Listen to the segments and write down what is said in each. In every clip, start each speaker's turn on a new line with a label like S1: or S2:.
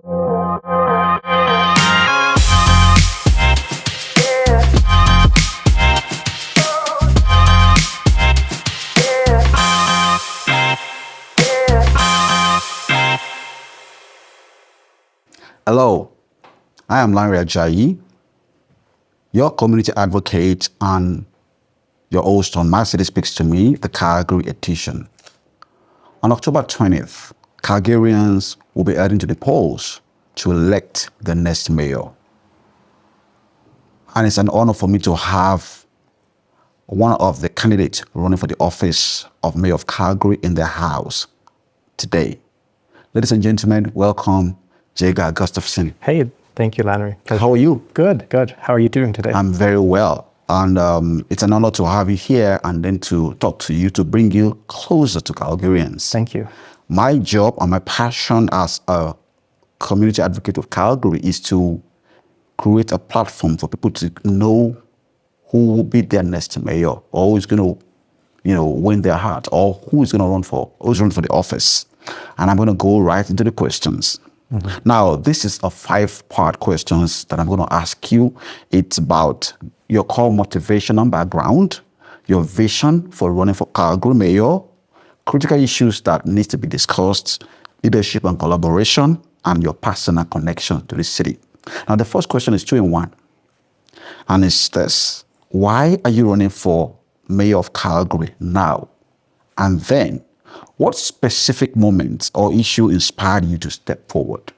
S1: Hello, I am Lanre Ajayi, your community advocate and your host on My City Speaks to Me, the Calgary edition. On October 20th, Calgarians will be heading to the polls to elect the next mayor. And it's an honor for me to have one of the candidates running for the office of Mayor of Calgary in the house today. Ladies and gentlemen, welcome Jaeger Gustafson.
S2: Hey, thank you, Lanre.
S1: How are you?
S2: Good. How are you doing today?
S1: I'm very well. And it's an honor to have you here and then to talk to you, to bring you closer to Calgarians.
S2: Thank you.
S1: My job and my passion as a community advocate of Calgary is to create a platform for people to know who will be their next mayor, or who's going to, win their heart, or who's running for the office. And I'm going to go right into the questions. Mm-hmm. Now, this is a 5-part questions that I'm going to ask you. It's about your core motivation and background, your vision for running for Calgary Mayor, critical issues that need to be discussed, leadership and collaboration, and your personal connection to the city. Now, the first question is 2-in-1. And it's this: why are you running for Mayor of Calgary now? And then, what specific moments or issue inspired you to step forward?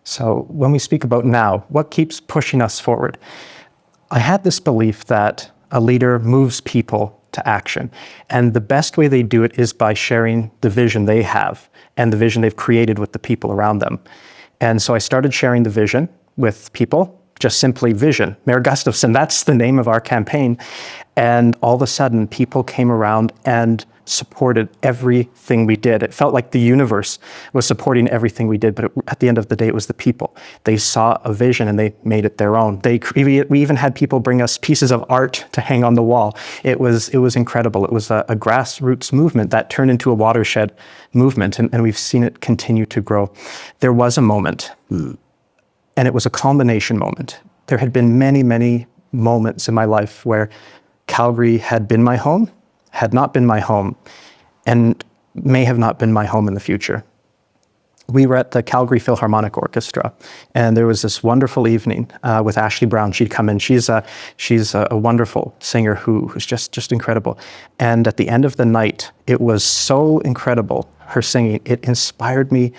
S2: So when we speak about now, what keeps pushing us forward? I had this belief that a leader moves people to action. And the best way they do it is by sharing the vision they have and the vision they've created with the people around them. And so I started sharing the vision with people, just simply vision. Mayor Gustafson, that's the name of our campaign. And all of a sudden, people came around and supported everything we did. It felt like the universe was supporting everything we did, but at the end of the day, it was the people. They saw a vision and they made it their own. We even had people bring us pieces of art to hang on the wall. It was incredible. It was a grassroots movement that turned into a watershed movement, and we've seen it continue to grow. There was a moment, and it was a culmination moment. There had been many, many moments in my life where Calgary had been my home, had not been my home, and may have not been my home in the future. We were at the Calgary Philharmonic Orchestra, and there was this wonderful evening with Ashley Brown. She'd come in. She's a wonderful singer who's just incredible. And at the end of the night, it was so incredible, her singing. It inspired me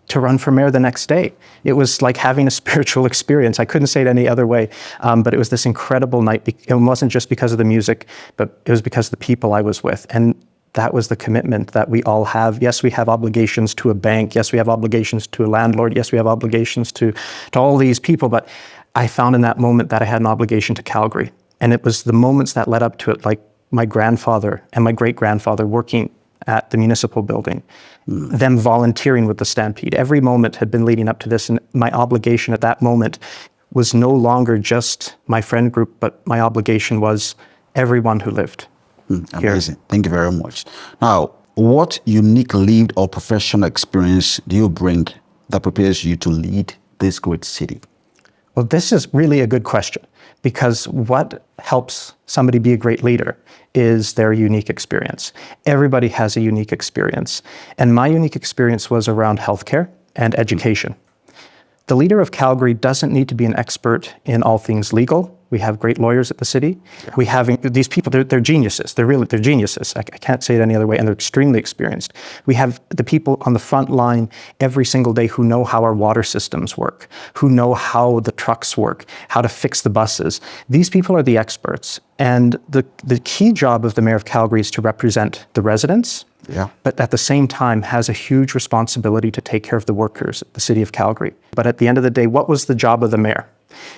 S2: to run for mayor the next day. It was like having a spiritual experience. I couldn't say it any other way, but it was this incredible night. It wasn't just because of the music, but it was because of the people I was with. And that was the commitment that we all have. Yes, we have obligations to a bank. Yes, we have obligations to a landlord. Yes, we have obligations to all these people. But I found in that moment that I had an obligation to Calgary. And it was the moments that led up to it, like my grandfather and my great-grandfather working at the municipal building, them volunteering with the Stampede. Every moment had been leading up to this, and my obligation at that moment was no longer just my friend group, but my obligation was everyone who lived.
S1: Amazing. Here. Thank you very much. Now, what unique lived or professional experience do you bring that prepares you to lead this great city?
S2: Well, this is really a good question, because what helps somebody be a great leader is their unique experience. Everybody has a unique experience. And my unique experience was around healthcare and education. The leader of Calgary doesn't need to be an expert in all things legal. We have great lawyers at the city. Yeah. We have these people, they're geniuses. They're geniuses. I can't say it any other way, and they're extremely experienced. We have the people on the front line every single day who know how our water systems work, who know how the trucks work, how to fix the buses. These people are the experts. And the key job of the mayor of Calgary is to represent the residents, but at the same time has a huge responsibility to take care of the workers at the city of Calgary. But at the end of the day, what was the job of the mayor?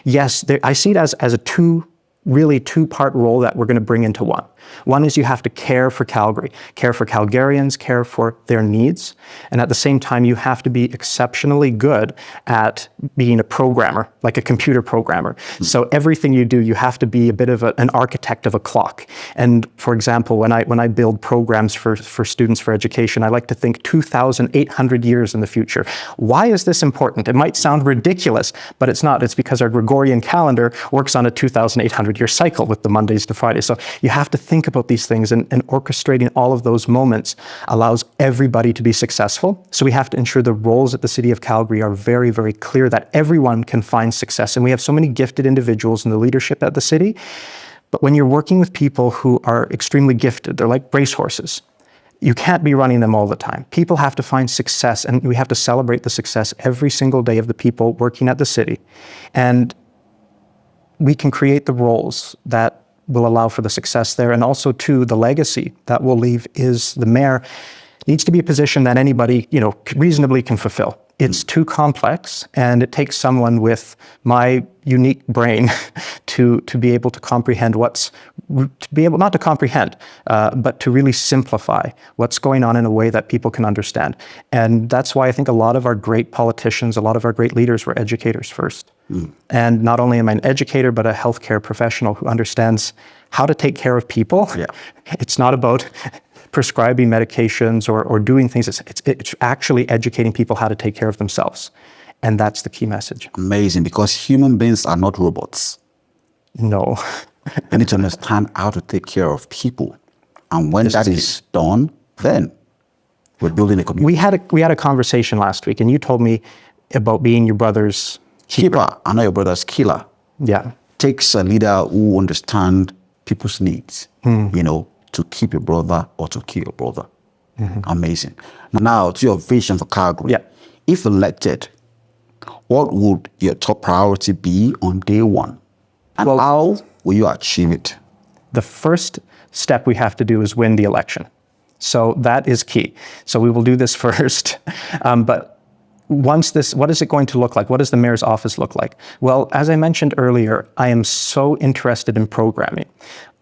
S2: Yes, I see it as a two really two-part role that we're going to bring into one. One is you have to care for Calgary, care for Calgarians, care for their needs. And at the same time, you have to be exceptionally good at being a programmer, like a computer programmer. So everything you do, you have to be a bit of an architect of a clock. And for example, when I build programs for students for education, I like to think 2,800 years in the future. Why is this important? It might sound ridiculous, but it's not. It's because our Gregorian calendar works on a 2,800 year cycle with the Mondays to Fridays. So you have to think about these things, and orchestrating all of those moments allows everybody to be successful. So we have to ensure the roles at the City of Calgary are very, very clear, that everyone can find success. And we have so many gifted individuals in the leadership at the city. But when you're working with people who are extremely gifted, they're like racehorses. You can't be running them all the time. People have to find success, and we have to celebrate the success every single day of the people working at the city. And we can create the roles that will allow for the success there. And also, too, the legacy that we'll leave is the mayor needs to be a position that anybody, reasonably can fulfill. It's too complex, and it takes someone with my unique brain to be able to comprehend not to comprehend, but to really simplify what's going on in a way that people can understand. And that's why I think a lot of our great politicians, a lot of our great leaders were educators first. And not only am I an educator, but a healthcare professional who understands how to take care of people. Yeah. It's not about prescribing medications or doing things. It's actually educating people how to take care of themselves. And that's the key message.
S1: Amazing, because human beings are not robots.
S2: No.
S1: We need to understand how to take care of people. And when that is done, then we're building a community.
S2: We had a conversation last week, and you told me about being your brother's
S1: keeper. I know your brother's killer.
S2: Yeah.
S1: Takes a leader who understands people's needs, to keep your brother or to kill your brother. Amazing. Now, to your vision for Calgary.
S2: Yeah.
S1: If elected, what would your top priority be on day one? And how will you achieve it?
S2: The first step we have to do is win the election. So that is key. So we will do this first. But once what is it going to look like? What does the mayor's office look like? Well, as I mentioned earlier, I am so interested in programming.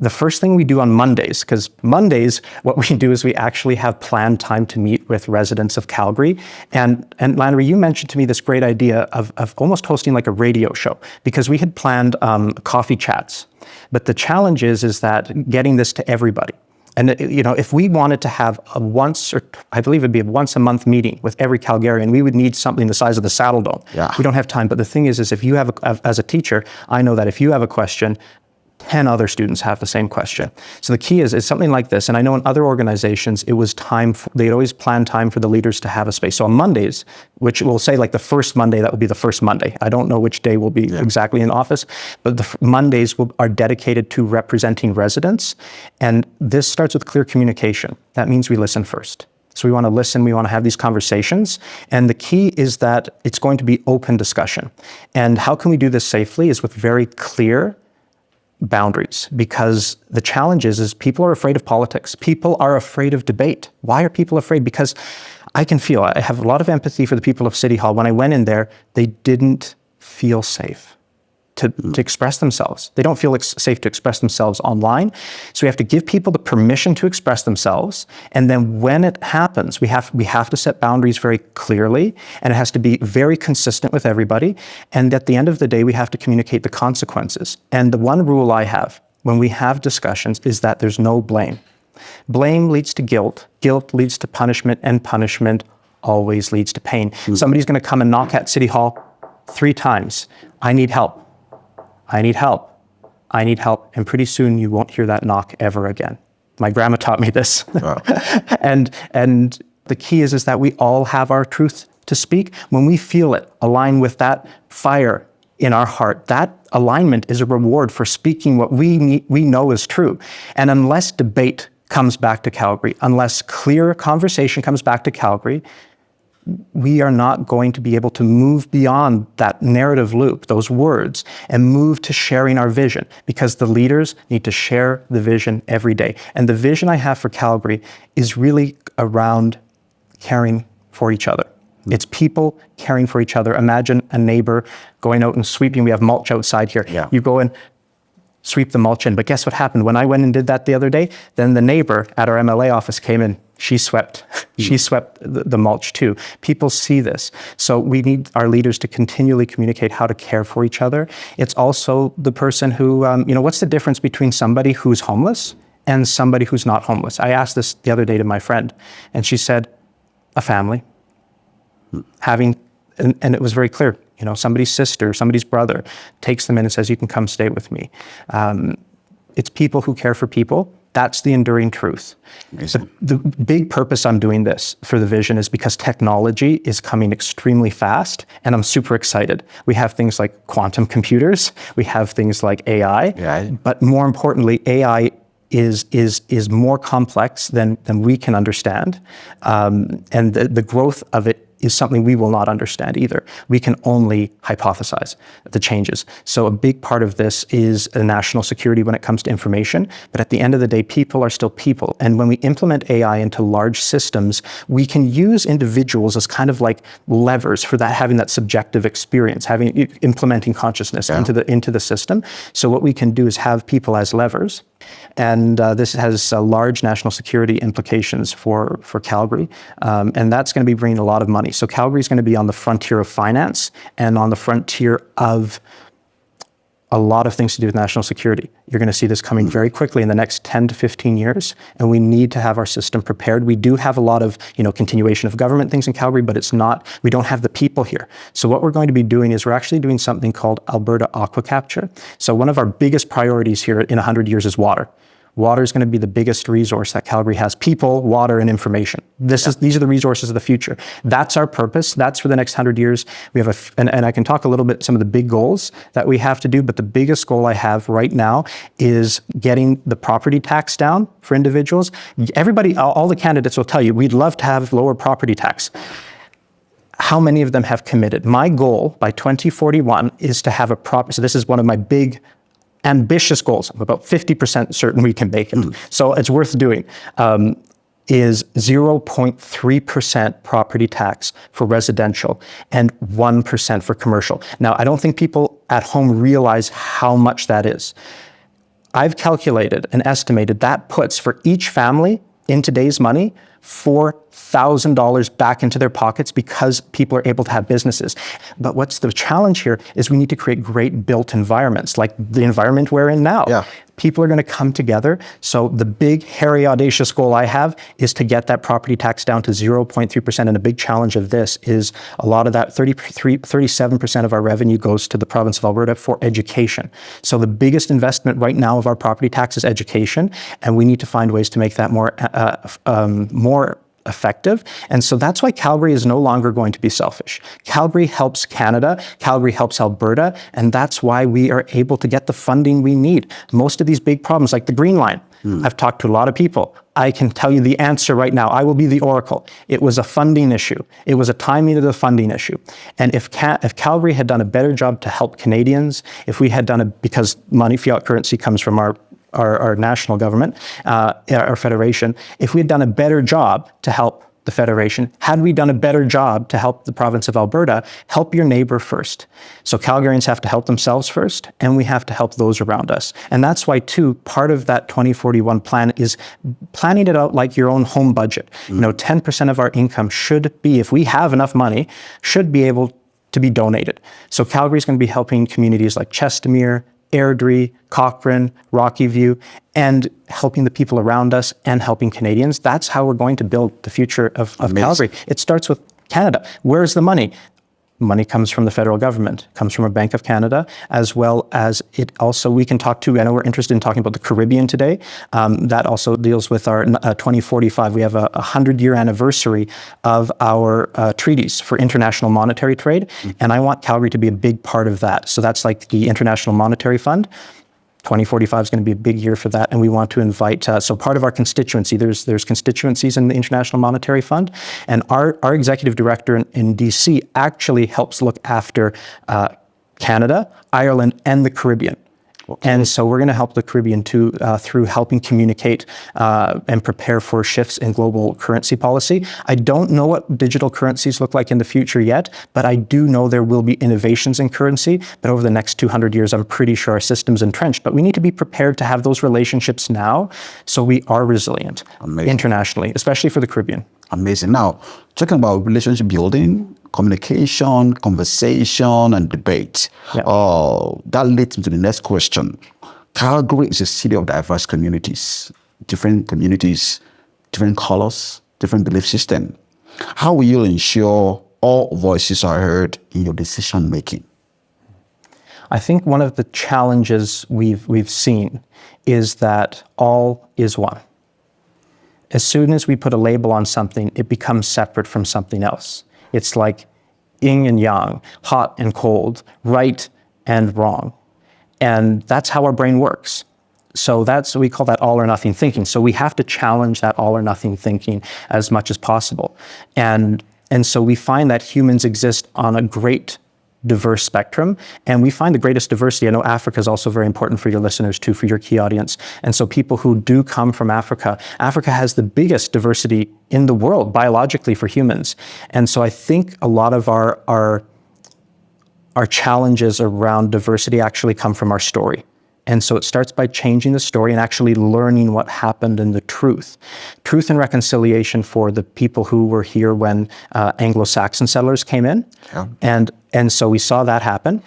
S2: The first thing we do on Mondays, because Mondays, what we do is we actually have planned time to meet with residents of Calgary. And Lanre, you mentioned to me this great idea of almost hosting like a radio show, because we had planned coffee chats. But the challenge is that getting this to everybody. And if we wanted to have I believe it'd be a once a month meeting with every Calgarian, we would need something the size of the Saddle Dome.
S1: Yeah.
S2: We don't have time. But the thing is if you have, as a teacher, I know that if you have a question, 10 other students have the same question. So the key is something like this. And I know in other organizations, it was they'd always plan time for the leaders to have a space. So on Mondays, which we'll say like the first Monday, that will be the first Monday. I don't know which day will be exactly in office, but the Mondays are dedicated to representing residents. And this starts with clear communication. That means we listen first. So we want to listen, we want to have these conversations. And the key is that it's going to be open discussion. And how can we do this safely is with very clear boundaries, because the challenge is people are afraid of politics. People are afraid of debate. Why are people afraid? Because I have a lot of empathy for the people of City Hall. When I went in there, they didn't feel safe to express themselves. They don't feel safe to express themselves online. So we have to give people the permission to express themselves. And then when it happens, we have to set boundaries very clearly, and it has to be very consistent with everybody. And at the end of the day, we have to communicate the consequences. And the one rule I have when we have discussions is that there's no blame. Blame leads to guilt. Guilt leads to punishment, and punishment always leads to pain. Somebody's going to come and knock at City Hall 3 times. I need help. I need help. I need help. And pretty soon you won't hear that knock ever again. My grandma taught me this. Wow. And the key is that we all have our truth to speak. When we feel it align with that fire in our heart, that alignment is a reward for speaking what we know is true. And unless debate comes back to Calgary, unless clear conversation comes back to Calgary, we are not going to be able to move beyond that narrative loop, those words, and move to sharing our vision, because the leaders need to share the vision every day. And the vision I have for Calgary is really around caring for each other. It's people caring for each other. Imagine a neighbor going out and sweeping. We have mulch outside here. Yeah. You go in, sweep the mulch in. But guess what happened? When I went and did that the other day, then the neighbor at our MLA office came in. She swept the mulch too. People see this. So we need our leaders to continually communicate how to care for each other. It's also the person who, what's the difference between somebody who's homeless and somebody who's not homeless? I asked this the other day to my friend, and she said, a family. And it was very clear. Somebody's sister, somebody's brother takes them in and says, you can come stay with me. It's people who care for people. That's the enduring truth. The big purpose I'm doing this for the vision is because technology is coming extremely fast, and I'm super excited. We have things like quantum computers. We have things like AI.
S1: Yeah.
S2: But more importantly, AI is more complex than we can understand. And the growth of it is something we will not understand either. We can only hypothesize the changes. So a big part of this is national security when it comes to information. But at the end of the day, people are still people. And when we implement AI into large systems, we can use individuals as kind of like levers for that, having that subjective experience, implementing consciousness into the system. So what we can do is have people as levers. And this has large national security implications for Calgary. And that's going to be bringing a lot of money. So Calgary is going to be on the frontier of finance and on the frontier of a lot of things to do with national security. You're going to see this coming very quickly in the next 10 to 15 years, and we need to have our system prepared. We do have a lot of, continuation of government things in Calgary, but we don't have the people here. So what we're going to be doing is we're actually doing something called Alberta Aquacapture. So one of our biggest priorities here in 100 years is water. Water is going to be the biggest resource that Calgary has. People, water, and information. These are the resources of the future. That's our purpose. That's for the next 100 years. We have and I can talk a little bit some of the big goals that we have to do, but the biggest goal I have right now is getting the property tax down for individuals. Everybody, all the candidates will tell you, we'd love to have lower property tax. How many of them have committed? My goal by 2041 is to have so this is one of my big ambitious goals. I'm about 50% certain we can make it. So it's worth doing. Is 0.3% property tax for residential and 1% for commercial. Now, I don't think people at home realize how much that is. I've calculated and estimated that puts for each family in today's money $4,000 back into their pockets because people are able to have businesses. But what's the challenge here is we need to create great built environments, like the environment we're in now. Yeah. People are going to come together. So the big, hairy, audacious goal I have is to get that property tax down to 0.3%. And a big challenge of this is a lot of that, 37% of our revenue goes to the province of Alberta for education. So the biggest investment right now of our property tax is education. And we need to find ways to make that more effective. And so that's why Calgary is no longer going to be selfish. Calgary helps Canada, Calgary helps Alberta, and that's why we are able to get the funding we need. Most of these big problems, like the Green Line, I've talked to a lot of people. I can tell you the answer right now. I will be the oracle. It was a funding issue. It was a timing of the funding issue. And if Calgary had done a better job to help Canadians, if we had done because money, fiat currency comes from our national government, our federation, if we had done a better job to help the federation, had we done a better job to help the province of Alberta, help your neighbor first. So Calgarians have to help themselves first, and we have to help those around us. And that's why, too, part of that 2041 plan is planning it out like your own home budget. 10% of our income should be, if we have enough money, should be able to be donated. So Calgary is going to be helping communities like Chestermere, Airdrie, Cochrane, Rocky View, and helping the people around us and helping Canadians. That's how we're going to build the future of Calgary. It starts with Canada. Where's the money? Money comes from the federal government, comes from a Bank of Canada, as well as it also, we can talk to, I know we're interested in talking about the Caribbean today. That also deals with our 2045. We have a 100-year anniversary of our treaties for international monetary trade. And I want Calgary to be a big part of that. So that's like the International Monetary Fund. 2045 is going to be a big year for that, and we want to invite, so part of our constituency, there's constituencies in the International Monetary Fund, and our executive director in DC actually helps look after Canada, Ireland, and the Caribbean.
S1: Okay.
S2: And so we're going to help the Caribbean too through helping communicate and prepare for shifts in global currency policy. I don't know what digital currencies look like in the future yet, but I do know there will be innovations in currency. But over the next 200 years, I'm pretty sure our system's entrenched. But we need to be prepared to have those relationships now so we are resilient internationally, especially for the Caribbean.
S1: Amazing. Now, talking about relationship building, communication, conversation, and debate.
S2: Yeah.
S1: That leads me to the next question. Calgary is a city of diverse communities, different colors, different belief system. How will you ensure all voices are heard in your decision making?
S2: I think one of the challenges we've seen is that all is one. As soon as we put a label on something, it becomes separate from something else. It's like yin and yang, hot and cold, right and wrong. And that's how our brain works. So we call that all or nothing thinking. So we have to challenge that all or nothing thinking as much as possible. And so we find that humans exist on a great diverse spectrum, and we find the greatest diversity. I know Africa is also very important for your listeners too, for your key audience. And so people who do come from Africa has the biggest diversity in the world biologically for humans. And so I think a lot of our challenges around diversity actually come from our story. And so it starts by changing the story and actually learning what happened in the truth. Truth and reconciliation for the people who were here when Anglo-Saxon settlers came in.
S1: Yeah.
S2: And so we saw that happen.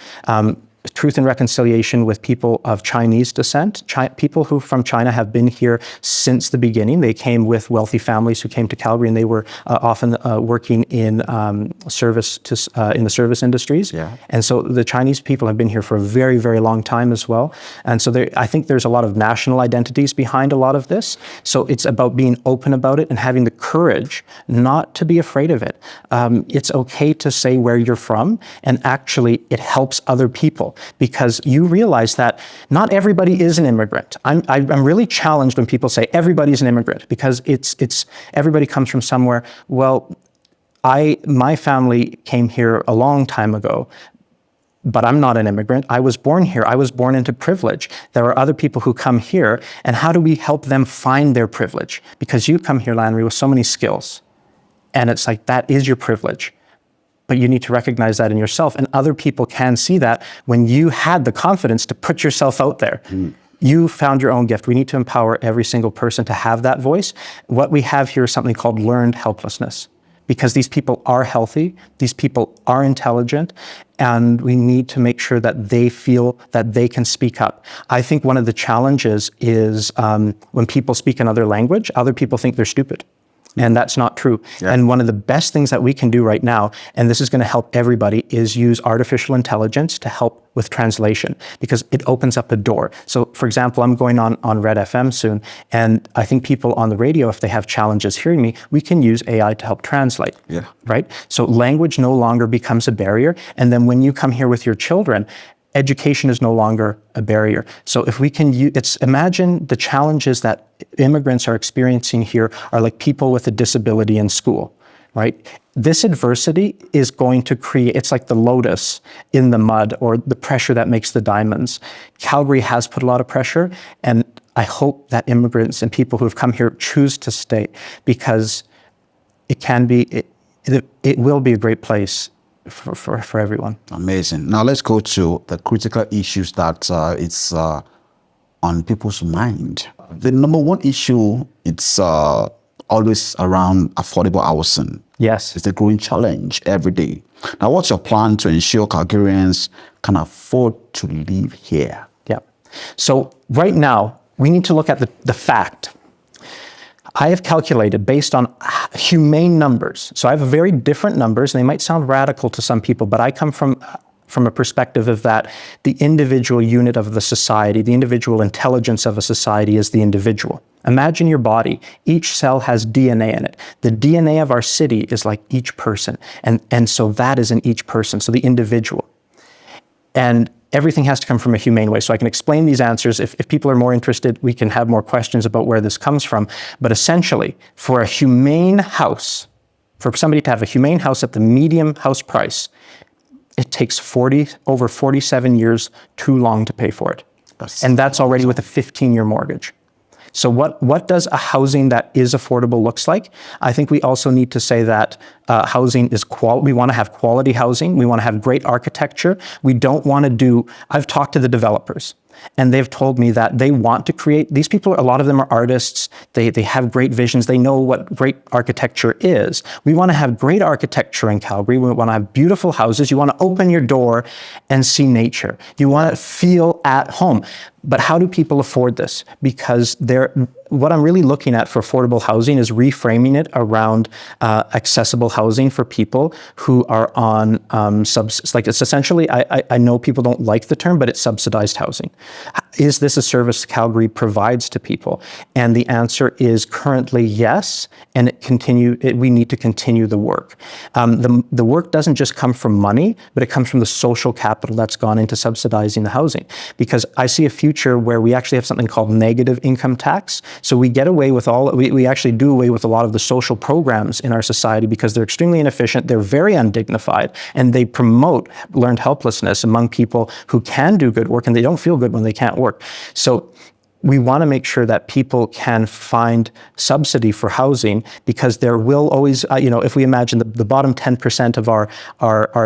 S2: Truth and reconciliation with people of Chinese descent. People who from China have been here since the beginning. They came with wealthy families who came to Calgary, and they were often working in in the service industries.
S1: Yeah.
S2: And so the Chinese people have been here for a very, very long time as well. And so I think there's a lot of national identities behind a lot of this. So it's about being open about it and having the courage not to be afraid of it. It's okay to say where you're from, and actually it helps other people, because you realize that not everybody is an immigrant. I'm really challenged when people say everybody's an immigrant, because it's everybody comes from somewhere. Well, my family came here a long time ago, but I'm not an immigrant. I was born here. I was born into privilege. There are other people who come here, and how do we help them find their privilege? Because you come here, Lanre, with so many skills, and it's like, that is your privilege. But you need to recognize that in yourself, and other people can see that when you had the confidence to put yourself out there. You found your own gift. We need to empower every single person to have that voice. What we have here is something called learned helplessness, because these people are healthy, these people are intelligent, and we need to make sure that they feel that they can speak up. I think one of the challenges is when people speak another language, other people think they're stupid. And that's not true. Yeah. And one of the best things that we can do right now, and this is going to help everybody, is use artificial intelligence to help with translation, because it opens up a door. So for example, I'm going on Red FM soon, and I think people on the radio, if they have challenges hearing me, we can use AI to help translate.
S1: Yeah.
S2: Right? So language no longer becomes a barrier. And then when you come here with your children, education is no longer a barrier. So if we can imagine the challenges that immigrants are experiencing here are like people with a disability in school, right? This adversity is going to create, it's like the lotus in the mud, or the pressure that makes the diamonds. Calgary has put a lot of pressure, and I hope that immigrants and people who have come here choose to stay, because it will be a great place for everyone.
S1: Amazing. Now let's go to the critical issues that it's on people's mind. The number one issue, it's always around affordable housing.
S2: Yes.
S1: It's a growing challenge every day. Now, what's your plan to ensure Calgarians can afford to live here?
S2: Yeah. So right now, we need to look at the fact. I have calculated based on humane numbers. So I have very different numbers, and they might sound radical to some people, but I come from a perspective of that the individual unit of the society, the individual intelligence of a society is the individual. Imagine your body. Each cell has DNA in it. The DNA of our city is like each person. And so that is in each person, so the individual. And everything has to come from a humane way. So I can explain these answers. If people are more interested, we can have more questions about where this comes from. But essentially, for a humane house, for somebody to have a humane house at the medium house price, it takes over 47 years too long to pay for it. And that's already with a 15-year mortgage. So what does a housing that is affordable looks like? I think we also need to say that housing is we want to have quality housing. We want to have great architecture. We don't want to I've talked to the developers, and they've told me that they want to create, these people, a lot of them are artists. They have great visions. They know what great architecture is. We want to have great architecture in Calgary. We want to have beautiful houses. You want to open your door and see nature. You want to feel at home. But how do people afford this? Because what I'm really looking at for affordable housing is reframing it around accessible housing for people who are on like it's essentially, I know people don't like the term, but it's subsidized housing. Is this a service Calgary provides to people? And the answer is currently yes, and we need to continue the work. The work doesn't just come from money, but it comes from the social capital that's gone into subsidizing the housing. Because I see a future where we actually have something called negative income tax. So we get away with we actually do away with a lot of the social programs in our society because they're extremely inefficient, they're very undignified, and they promote learned helplessness among people who can do good work, and they don't feel good when they can't work. So we want to make sure that people can find subsidy for housing, because there will always, if we imagine the bottom 10% of our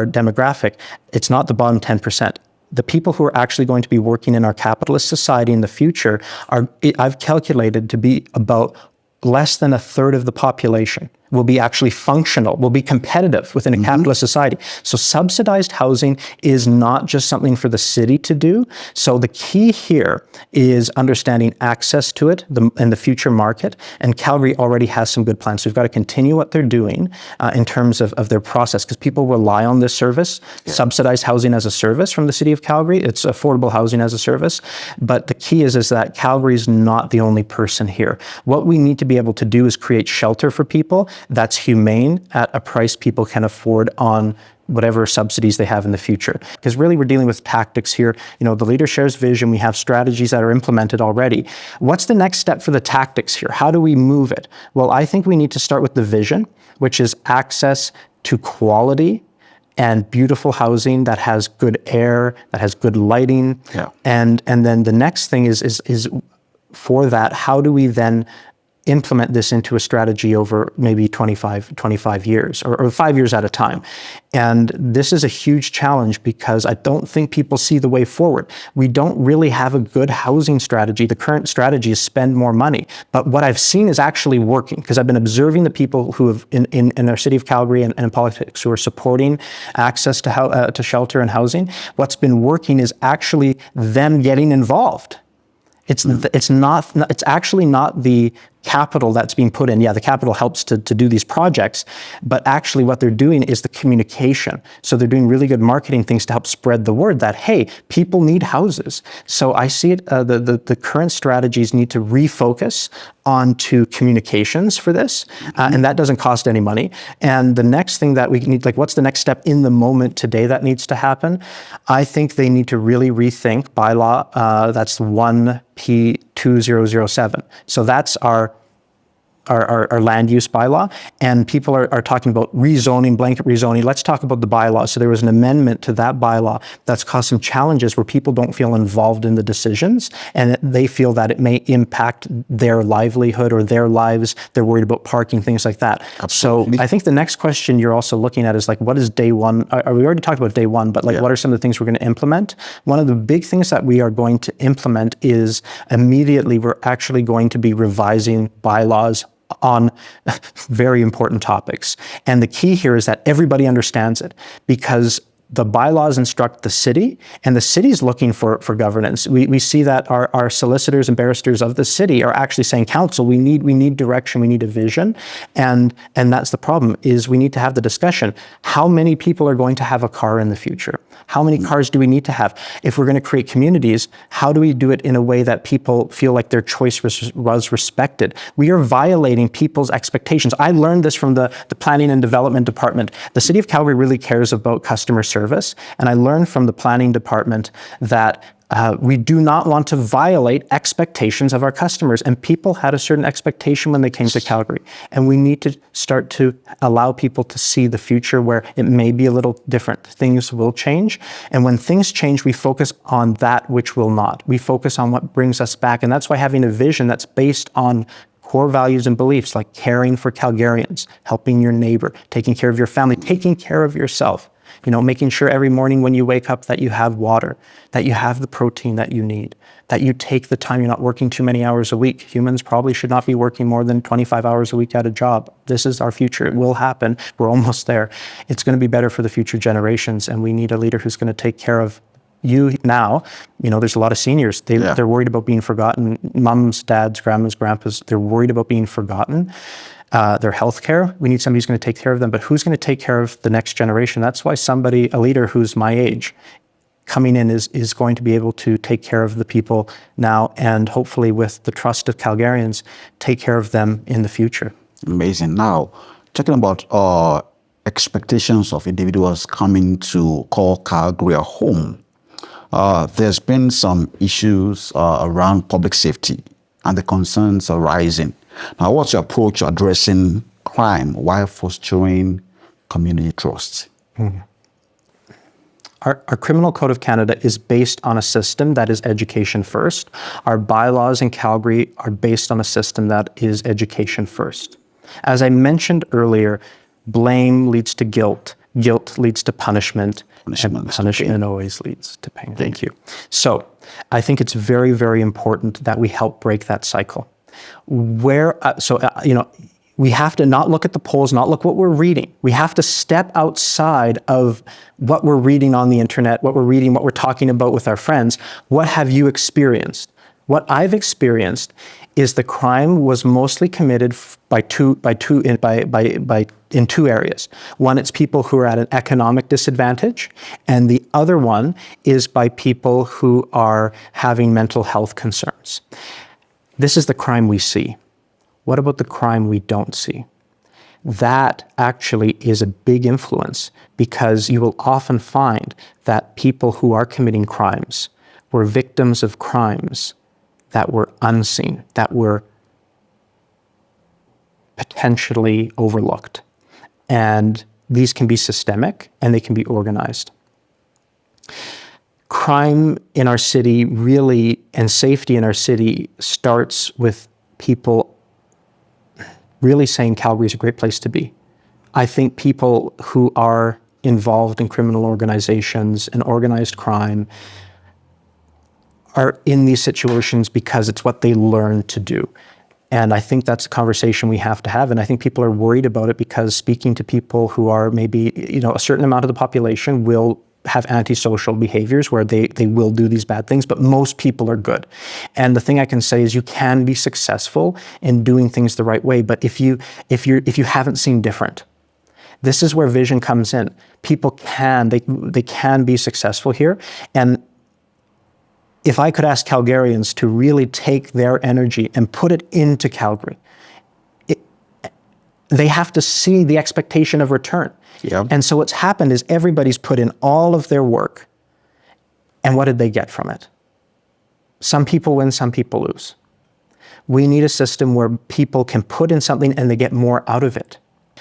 S2: demographic, it's not the bottom 10%. The people who are actually going to be working in our capitalist society in the future I've calculated to be about less than a third of the population will be actually functional, will be competitive within a capitalist society. So subsidized housing is not just something for the city to do. So the key here is understanding access to it in the future market. And Calgary already has some good plans. So we've got to continue what they're doing in terms of their process, because people rely on this service, subsidized housing as a service from the city of Calgary. It's affordable housing as a service. But the key is that Calgary is not the only person here. What we need to be able to do is create shelter for people that's humane at a price people can afford on whatever subsidies they have in the future. Because really we're dealing with tactics here. The leader shares vision. We have strategies that are implemented already. What's the next step for the tactics here? How do we move it? Well, I think we need to start with the vision, which is access to quality and beautiful housing that has good air, that has good lighting.
S1: Yeah.
S2: And then the next thing is for that, how do we then implement this into a strategy over maybe 25 years or 5 years at a time? And this is a huge challenge because I don't think people see the way forward. We don't really have a good housing strategy. The current strategy is spend more money. But what I've seen is actually working, because I've been observing the people who have in our city of Calgary and in politics who are supporting access to shelter and housing. What's been working is actually them getting involved. It's actually not the capital that's being put in. Yeah, the capital helps to do these projects, but actually what they're doing is the communication. So they're doing really good marketing things to help spread the word that, hey, people need houses. So I see it, the current strategies need to refocus onto communications for this, and that doesn't cost any money. And the next thing that we need, like what's the next step in the moment today that needs to happen? I think they need to really rethink bylaw, that's 1P2007. So that's our land use bylaw, and people are talking about rezoning, blanket rezoning. Let's talk about the bylaw. So there was an amendment to that bylaw that's caused some challenges where people don't feel involved in the decisions, and they feel that it may impact their livelihood or their lives. They're worried about parking, things like that. Absolutely. So I think the next question you're also looking at is like, what is day one? We already talked about day one, but like, what are some of the things we're going to implement? One of the big things that we are going to implement is immediately we're actually going to be revising bylaws on very important topics. And the key here is that everybody understands it, because the bylaws instruct the city, and the city's looking for governance. We see that our solicitors and barristers of the city are actually saying, council, we need direction, we need a vision. And that's the problem, is we need to have the discussion. How many people are going to have a car in the future? How many cars do we need to have? If we're going to create communities, how do we do it in a way that people feel like their choice was respected? We are violating people's expectations. I learned this from the planning and development department. The city of Calgary really cares about customer service. And I learned from the planning department that we do not want to violate expectations of our customers. And people had a certain expectation when they came to Calgary. And we need to start to allow people to see the future where it may be a little different. Things will change. And when things change, we focus on that which will not. We focus on what brings us back. And that's why having a vision that's based on core values and beliefs like caring for Calgarians, helping your neighbor, taking care of your family, taking care of yourself. Making sure every morning when you wake up that you have water, that you have the protein that you need, that you take the time, you're not working too many hours a week. Humans probably should not be working more than 25 hours a week at a job. This is our future. It will happen. We're almost there. It's going to be better for the future generations, and we need a leader who's going to take care of you now. There's a lot of seniors. They're worried about being forgotten. Mums, dads, grandmas, grandpas, they're worried about being forgotten. Their healthcare, we need somebody who's going to take care of them, but who's going to take care of the next generation? That's why a leader who's my age, coming in is going to be able to take care of the people now and hopefully with the trust of Calgarians, take care of them in the future.
S1: Amazing. Now, talking about expectations of individuals coming to call Calgary a home, there's been some issues around public safety and the concerns are rising. Now, what's your approach to addressing crime while fostering community trust?
S2: Mm-hmm. Our Criminal Code of Canada is based on a system that is education first. Our bylaws in Calgary are based on a system that is education first. As I mentioned earlier, blame leads to guilt. Guilt leads to punishment. And punishment always leads to pain. Thank you. So I think it's very, very important that we help break that cycle. We have to not look at the polls, not look what we're reading. We have to step outside of what we're reading on the internet, what we're reading, what we're talking about with our friends. What have you experienced? What I've experienced is the crime was mostly committed in two areas. One, it's people who are at an economic disadvantage, and the other one is by people who are having mental health concerns. This is the crime we see. What about the crime we don't see? That actually is a big influence because you will often find that people who are committing crimes were victims of crimes that were unseen, that were potentially overlooked. And these can be systemic and they can be organized. Crime in our city really, and safety in our city starts with people really saying Calgary is a great place to be. I think people who are involved in criminal organizations and organized crime are in these situations because it's what they learn to do. And I think that's a conversation we have to have. And I think people are worried about it because speaking to people who are maybe, a certain amount of the population will have antisocial behaviors where they will do these bad things, but most people are good. And the thing I can say is you can be successful in doing things the right way, but if you haven't seen different, this is where vision comes in. People can be successful here. And if I could ask Calgarians to really take their energy and put it into Calgary, they have to see the expectation of return.
S1: Yep.
S2: And so what's happened is everybody's put in all of their work. And what did they get from it? Some people win, some people lose. We need a system where people can put in something and they get more out of it.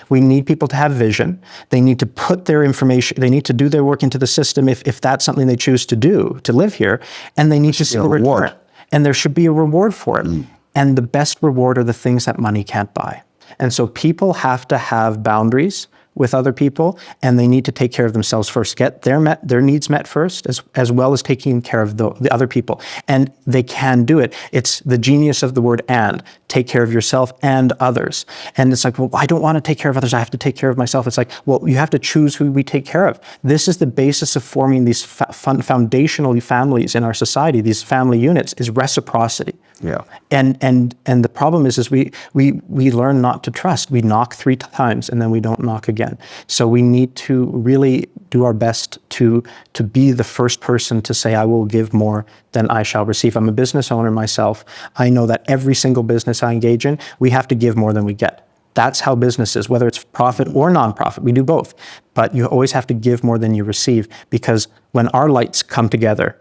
S2: We need people to have vision. They need to put their information, they need to do their work into the system if that's something they choose to do, to live here, and they need to see a reward. And there should be a reward for it. And the best reward are the things that money can't buy. And so people have to have boundaries with other people, and they need to take care of themselves first, get their needs met first, as well as taking care of the other people. And they can do it. It's the genius of the word and. Take care of yourself and others. And it's like, well, I don't want to take care of others. I have to take care of myself. It's like, well, you have to choose who we take care of. This is the basis of forming these foundational families in our society, these family units, is reciprocity.
S1: Yeah.
S2: And the problem is we learn not to trust. We knock 3 times and then we don't knock again. So we need to really do our best to be the first person to say, I will give more than I shall receive. I'm a business owner myself. I know that every single business I engage in, we have to give more than we get. That's how business is, whether it's profit or nonprofit. We do both. But you always have to give more than you receive, because when our lights come together,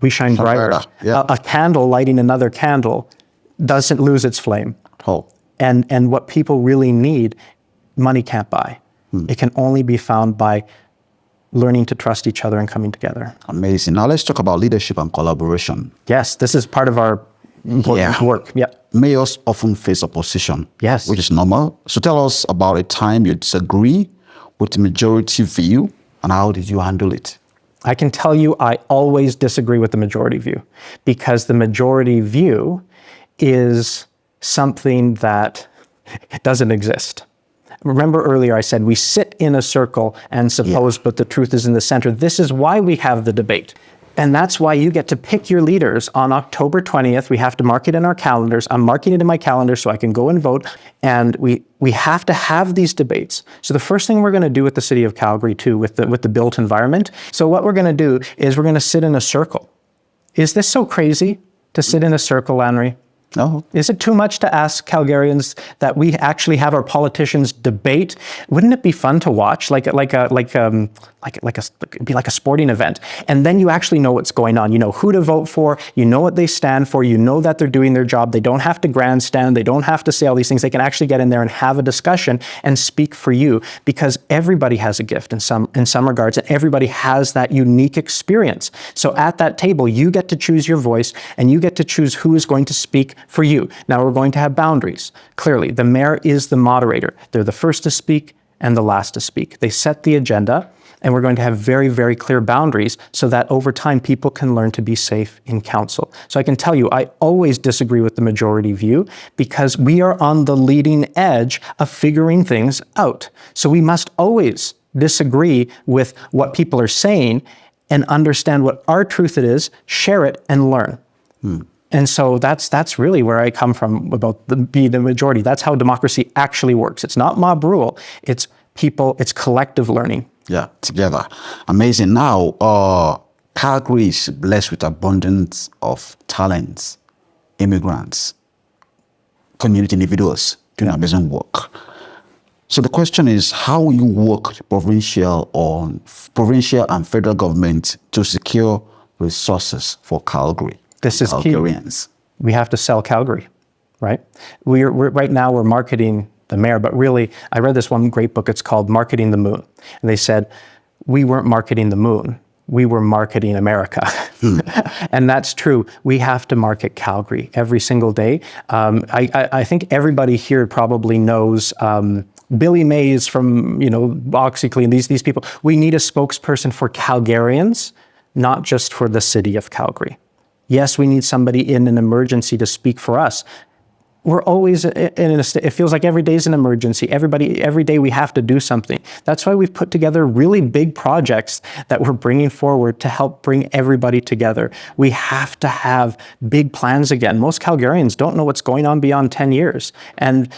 S2: we shine brighter.
S1: Yeah.
S2: A candle lighting another candle doesn't lose its flame.
S1: Oh.
S2: And what people really need, money can't buy. It can only be found by learning to trust each other and coming together.
S1: Amazing. Now let's talk about leadership and collaboration.
S2: Yes, this is part of our important work. Yeah.
S1: Mayors often face opposition,
S2: Yes.
S1: which is normal. So tell us about a time you disagree with the majority view, and how did you handle it?
S2: I can tell you I always disagree with the majority view, because the majority view is something that doesn't exist. Remember earlier I said we sit in a circle and suppose, but the truth is in the center. This is why we have the debate. And that's why you get to pick your leaders on October 20th. We have to mark it in our calendars. I'm marking it in my calendar so I can go and vote. And we have to have these debates. So the first thing we're going to do with the city of Calgary too, with the built environment. So what we're going to do is we're going to sit in a circle. Is this so crazy to sit in a circle, Lanre?
S1: No.
S2: Is it too much to ask Calgarians that we actually have our politicians debate? Wouldn't it be fun to watch, it'd be like a sporting event, and then you actually know what's going on. You know who to vote for. You know what they stand for. You know that they're doing their job. They don't have to grandstand. They don't have to say all these things. They can actually get in there and have a discussion and speak for you, because everybody has a gift in some regards, and everybody has that unique experience. So at that table, you get to choose your voice, and you get to choose who is going to speak for you. Now we're going to have boundaries. Clearly, the mayor is the moderator. They're the first to speak and the last to speak. They set the agenda, and we're going to have very, very clear boundaries so that over time people can learn to be safe in council. So I can tell you, I always disagree with the majority view, because we are on the leading edge of figuring things out. So we must always disagree with what people are saying and understand what our truth it is, share it, and learn. And so that's really where I come from about being the majority. That's how democracy actually works. It's not mob rule. It's people, it's collective learning.
S1: Yeah, together. Amazing. Now, Calgary is blessed with abundance of talents, immigrants, community individuals doing amazing work. So the question is, how will you work with provincial and federal government to secure resources for Calgary?
S2: This is key.
S1: Calgarians.
S2: We have to sell Calgary, right? We're right now we're marketing the mayor, but really, I read this one great book. It's called Marketing the Moon, and they said we weren't marketing the moon. We were marketing America. And that's true. We have to market Calgary every single day. I think everybody here probably knows Billy Mays from OxyClean, these people. We need a spokesperson for Calgarians, not just for the city of Calgary. Yes, we need somebody in an emergency to speak for us. We're always in a state, it feels like every day is an emergency. Every day we have to do something. That's why we've put together really big projects that we're bringing forward to help bring everybody together. We have to have big plans again. Most Calgarians don't know what's going on beyond 10 years. And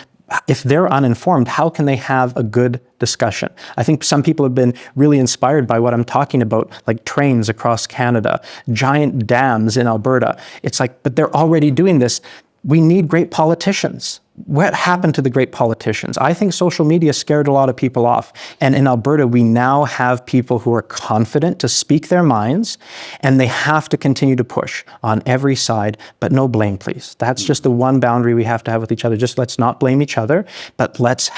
S2: if they're uninformed, how can they have a good discussion? I think some people have been really inspired by what I'm talking about, like trains across Canada, giant dams in Alberta. It's like, but they're already doing this. We need great politicians. What happened to the great politicians? I think social media scared a lot of people off. And in Alberta, we now have people who are confident to speak their minds, and they have to continue to push on every side, but no blame, please. That's just the one boundary we have to have with each other. Just let's not blame each other, but let's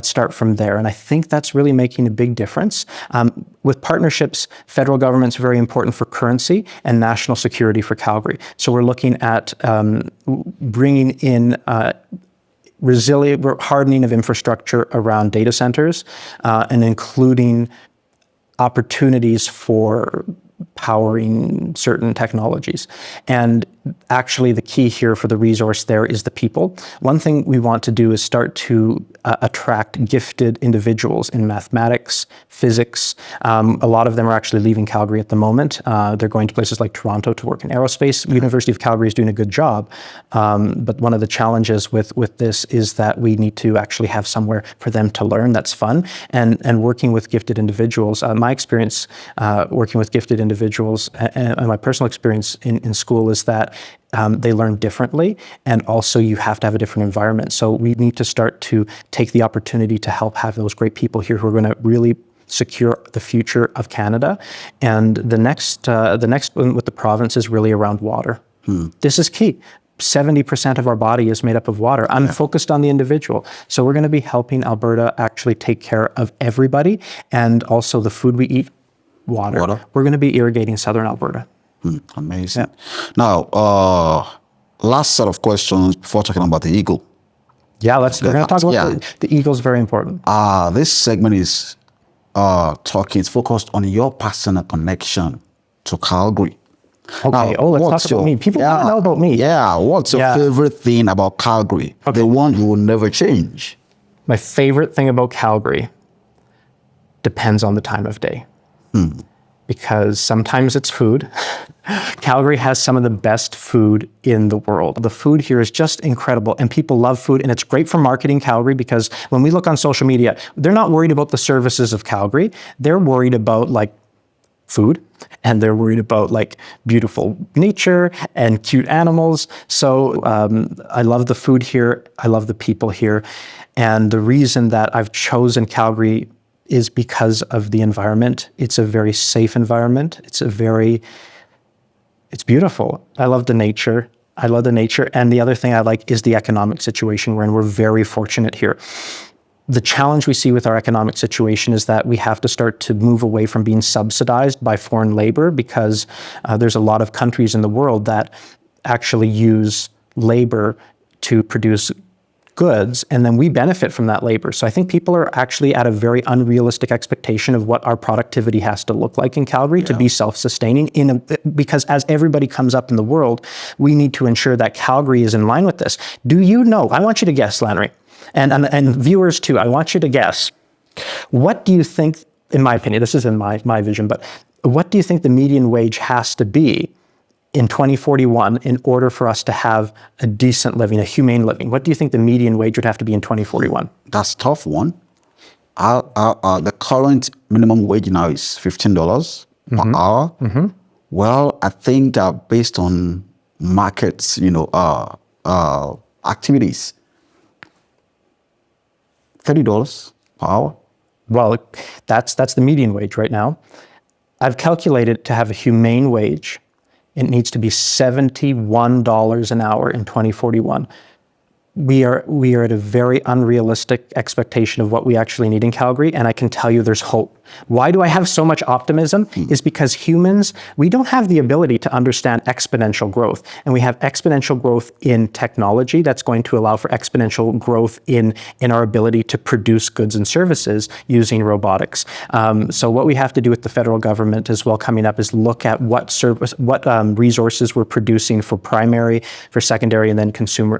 S2: start from there. And I think that's really making a big difference. With partnerships, federal government's very important for currency and national security for Calgary. So we're looking at bringing in hardening of infrastructure around data centers and including opportunities for powering certain technologies. And actually the key here for the resource there is the people. One thing we want to do is start to attract gifted individuals in mathematics, physics. A lot of them are actually leaving Calgary at the moment. They're going to places like Toronto to work in aerospace. University of Calgary is doing a good job. But one of the challenges with this is that we need to actually have somewhere for them to learn that's fun. And working with gifted individuals, my experience working with gifted individuals individuals, and my personal experience in school is that they learn differently, and also you have to have a different environment. So we need to start to take the opportunity to help have those great people here who are going to really secure the future of Canada. And the next one with the province is really around water. This is key. 70% of our body is made up of water. I'm focused on the individual. So we're going to be helping Alberta actually take care of everybody, and also the food we eat, water. We're going to be irrigating southern Alberta.
S1: Amazing. Now, last set of questions before talking about the eagle.
S2: Yeah, we're going to talk about the eagle is very important.
S1: This segment is it's focused on your personal connection to Calgary.
S2: Okay.
S1: Now,
S2: let's talk about me. People want to know about me.
S1: Yeah. What's your favorite thing about Calgary? The one you will never change.
S2: My favorite thing about Calgary depends on the time of day. Because sometimes it's food. Calgary has some of the best food in the world. The food here is just incredible, and people love food, and it's great for marketing Calgary, because when we look on social media, they're not worried about the services of Calgary. They're worried about like food, and they're worried about like beautiful nature and cute animals. So I love the food here. I love the people here. And the reason that I've chosen Calgary is because of the environment. It's a very safe environment. It's beautiful. I love the nature. And the other thing I like is the economic situation we're in. We're very fortunate here. The challenge we see with our economic situation is that we have to start to move away from being subsidized by foreign labor, because there's a lot of countries in the world that actually use labor to produce goods, and then we benefit from that labor. So I think people are actually at a very unrealistic expectation of what our productivity has to look like in Calgary to be self-sustaining. Because as everybody comes up in the world, we need to ensure that Calgary is in line with this. Do you know? I want you to guess, Lanre, and viewers too. I want you to guess. What do you think? In my opinion, this is in my vision, but what do you think the median wage has to be in 2041 in order for us to have a decent living, a humane living? What do you think the median wage would have to be in 2041?
S1: That's a tough one. The current minimum wage now is $15 per hour. Well, I think that based on markets, activities, $30 per hour.
S2: Well, that's the median wage right now. I've calculated to have a humane wage, it needs to be $71 an hour in 2041. We are at a very unrealistic expectation of what we actually need in Calgary, and I can tell you there's hope. Why do I have so much optimism? Is because humans, we don't have the ability to understand exponential growth, and we have exponential growth in technology that's going to allow for exponential growth in our ability to produce goods and services using robotics. So what we have to do with the federal government as well coming up is look at what resources we're producing for primary, for secondary, and then consumer.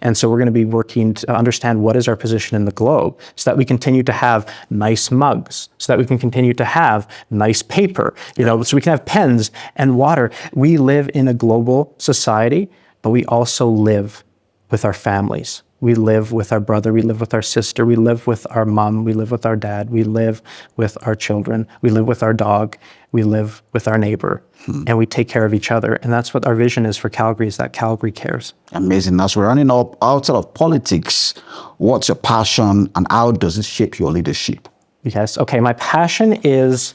S2: And so we're going to be working to understand what is our position in the globe, so that we continue to have nice mugs, so that we can continue to have nice paper, so we can have pens and water. We live in a global society, but we also live with our families. We live with our brother, we live with our sister, we live with our mom, we live with our dad, we live with our children, we live with our dog, we live with our neighbor, and we take care of each other. And that's what our vision is for Calgary, is that Calgary cares. Amazing.
S1: As we're running up outside of politics, what's your passion and how does it shape your leadership?
S2: Yes. Okay. My passion is,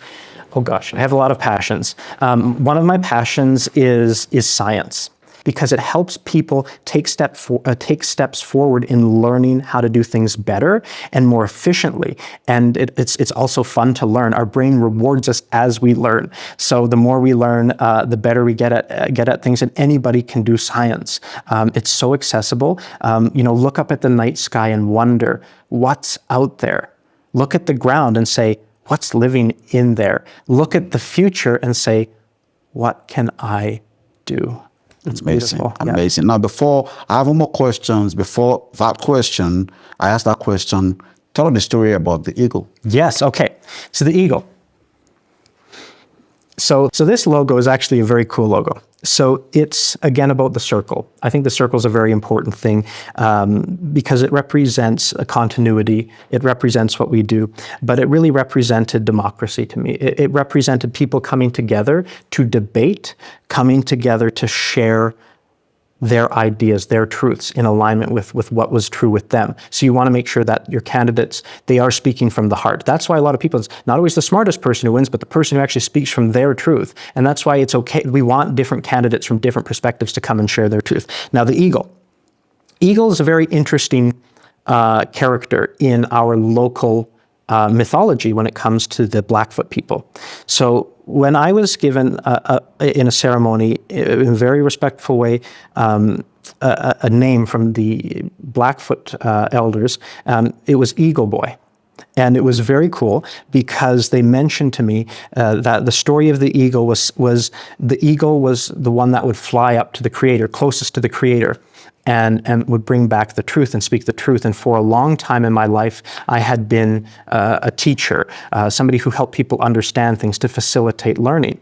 S2: I have a lot of passions. One of my passions is science, because it helps people take steps forward in learning how to do things better and more efficiently. And it's also fun to learn. Our brain rewards us as we learn. So the more we learn, the better we get at things. And anybody can do science. It's so accessible. Look up at the night sky and wonder what's out there. Look at the ground and say, what's living in there? Look at the future and say, what can I do? It's
S1: amazing.
S2: Beautiful.
S1: Amazing. Yeah. Now, before I have more questions, before that question, I asked that question, tell us the story about the eagle.
S2: Yes. Okay. So the eagle. So this logo is actually a very cool logo. So it's, again, about the circle. I think the circle is a very important thing because it represents a continuity. It represents what we do, but it really represented democracy to me. It represented people coming together to debate, coming together to share their ideas, their truths in alignment with what was true with them. So you want to make sure that your candidates, they are speaking from the heart. That's why a lot of people, it's not always the smartest person who wins, but the person who actually speaks from their truth. And that's why it's okay. We want different candidates from different perspectives to come and share their truth. Now, the eagle. Eagle is a very interesting character in our local mythology when it comes to the Blackfoot people. So when I was given in a ceremony, in a very respectful way, a name from the Blackfoot elders, it was Eagle Boy. And it was very cool because they mentioned to me that the story of the eagle was the eagle was the one that would fly up to the Creator, closest to the Creator, and would bring back the truth and speak the truth. And for a long time in my life, I had been a teacher, somebody who helped people understand things to facilitate learning.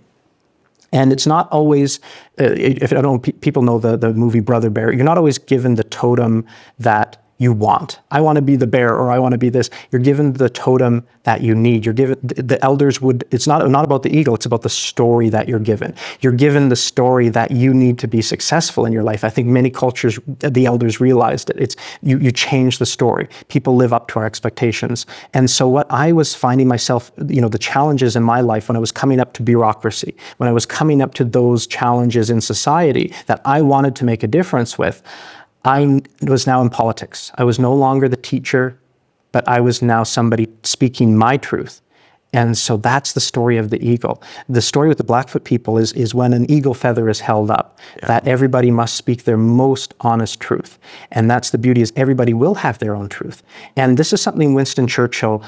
S2: And it's not always, if I don't know, people know the movie Brother Bear, you're not always given the totem that you want. I want to be the bear, or I want to be this. You're given the totem that you need. You're given, the elders would, it's not about the eagle, it's about the story that you're given. You're given the story that you need to be successful in your life. I think many cultures, the elders realized it. It's, you change the story. People live up to our expectations. And so what I was finding myself, the challenges in my life when I was coming up to bureaucracy, when I was coming up to those challenges in society that I wanted to make a difference with, I was now in politics. I was no longer the teacher, but I was now somebody speaking my truth. And so that's the story of the eagle. The story with the Blackfoot people is when an eagle feather is held up, that everybody must speak their most honest truth. And that's the beauty, is everybody will have their own truth. And this is something Winston Churchill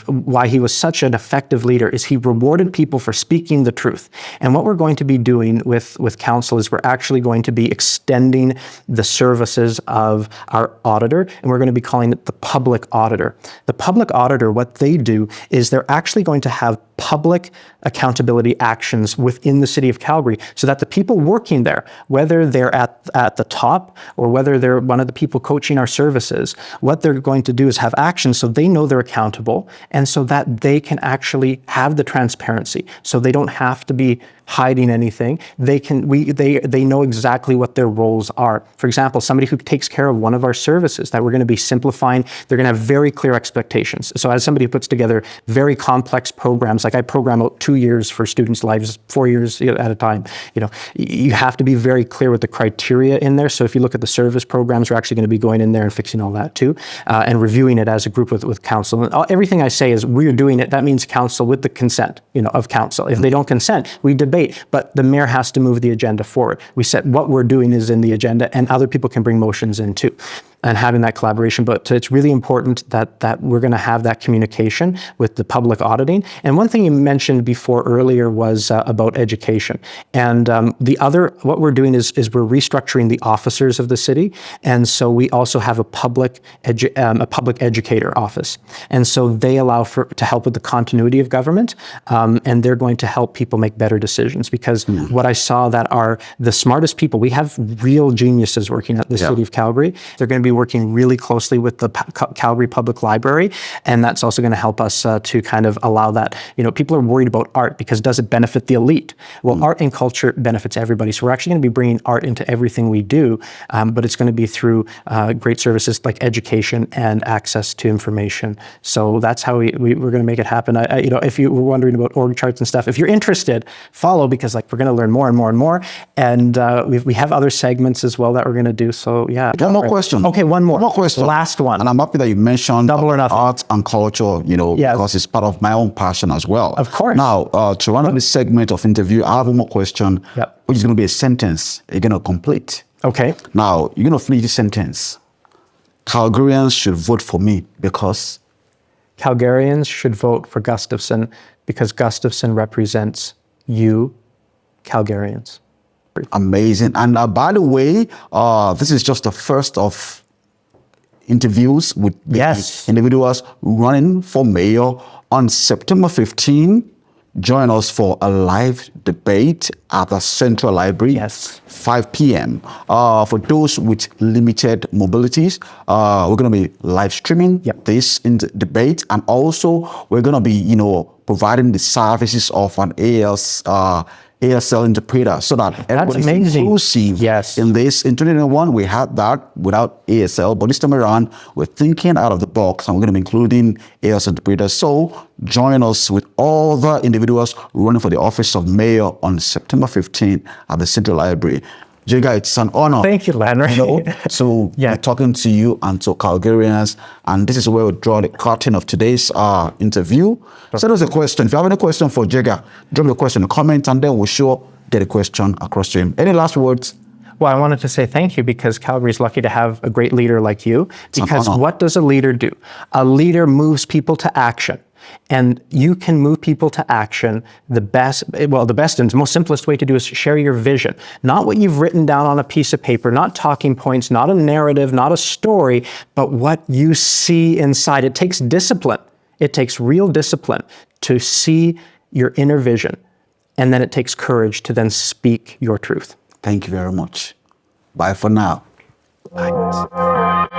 S2: why he was such an effective leader, is he rewarded people for speaking the truth. And what we're going to be doing with council is we're actually going to be extending the services of our auditor, and we're going to be calling it the public auditor. The public auditor, what they do is they're actually going to have public accountability actions within the city of Calgary, so that the people working there, whether they're at the top or whether they're one of the people coaching our services, what they're going to do is have actions so they know they're accountable, and so that they can actually have the transparency, so they don't have to be hiding anything. They know exactly what their roles are. For example, somebody who takes care of one of our services that we're going to be simplifying, they're going to have very clear expectations. So as somebody who puts together very complex programs, like I program out 2 years for students' lives, 4 years at a time, you have to be very clear with the criteria in there. So if you look at the service programs, we're actually going to be going in there and fixing all that too, and reviewing it as a group with council. And everything I say is we're doing it. That means council with the consent, of council. If they don't consent, we debate. But the mayor has to move the agenda forward. We said what we're doing is in the agenda, and other people can bring motions in too, and having that collaboration. But it's really important that we're going to have that communication with the public auditing. And one thing you mentioned before earlier was about education. And what we're doing is we're restructuring the officers of the city. And so we also have a public educator office. And so they allow to help with the continuity of government. And they're going to help people make better decisions, because what I saw that are the smartest people, we have real geniuses working at the city of Calgary. They're going to be working really closely with the Calgary Public Library, and that's also going to help us to kind of allow that. People are worried about art because does it benefit the elite? Well, art and culture benefits everybody, so we're actually going to be bringing art into everything we do, but it's going to be through great services like education and access to information. So that's how we're going to make it happen. If you were wondering about org charts and stuff, if you're interested, follow, because we're going to learn more and more and more, and we have other segments as well that we're going to do. So yeah.
S1: One more question.
S2: Okay, one more.
S1: One more question.
S2: Last one.
S1: And I'm happy that you mentioned
S2: Double or nothing.
S1: art and culture, because it's part of my own passion as well.
S2: Of course.
S1: Now, to run up this segment of interview, I have one more question, which is going to be a sentence you're going to complete.
S2: Okay.
S1: Now, you're going to finish this sentence. Calgarians should vote for me because?
S2: Calgarians should vote for Gustafson because Gustafson represents you, Calgarians.
S1: Amazing. And by the way, this is just the first of interviews with individuals running for mayor on September 15. join us for a live debate at the Central Library,
S2: Yes.
S1: 5 p.m. For those with limited mobilities, we're going to be live streaming this debate, and also we're going to be, providing the services of an ASL interpreter so that everybody's inclusive.
S2: Yes.
S1: In this, in 2021, we had that without ASL, but this time around, we're thinking out of the box and we're going to be including ASL interpreters. So join us with all the individuals running for the office of mayor on September 15th at the Central Library. Jaeger, it's an honor.
S2: Thank you, Lanre.
S1: To be talking to you and to Calgarians. And this is where we draw the curtain of today's interview. Send us a question. If you have any question for Jaeger, drop your question in the comment, and then we'll sure get a question across to him. Any last words?
S2: Well, I wanted to say thank you because Calgary's lucky to have a great leader like you. Because what does a leader do? A leader moves people to action. And you can move people to action. The best and most simplest way to do is share your vision. Not what you've written down on a piece of paper, not talking points, not a narrative, not a story, but what you see inside. It takes discipline. It takes real discipline to see your inner vision. And then it takes courage to then speak your truth.
S1: Thank you very much. Bye for now.
S2: Bye.